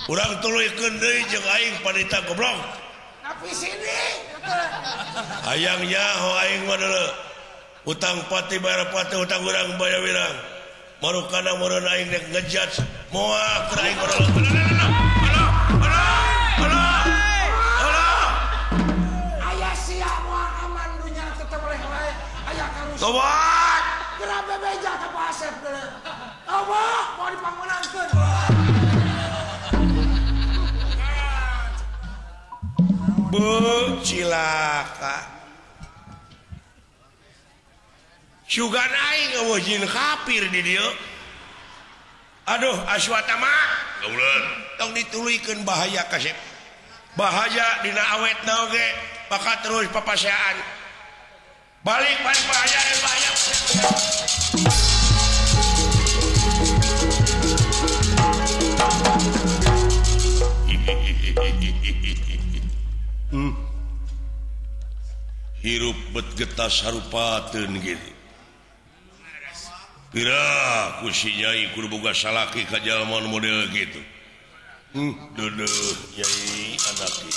kurang tuluikeun deui jeung aing panita goblok. Tapi sini. Hayangnya ho aing mah deuleu. Utang pati bayar pati utang urang bayar wirang. Marukana meureun aing rek ngejudge moal keur aing goblok. Aya sia moal aman dunya tetep oleh wae. Aya karus. Tobat. Geura bebeja ka Pak Asep deuleu. Allah mau dipangmenangkeun. Cilaka sugan aing ngawajin kafir di dieu. Aduh aswatama tong dituluykeun bahaya kasep bahaya dina awetna oge bakal terus papaseaan balik bahaya bahaya. Hirup bet getas harupateun gitu. Pira ku si Nyai kudu boga salaki ka jalma model gitu. Duduh Nyai anak ieu.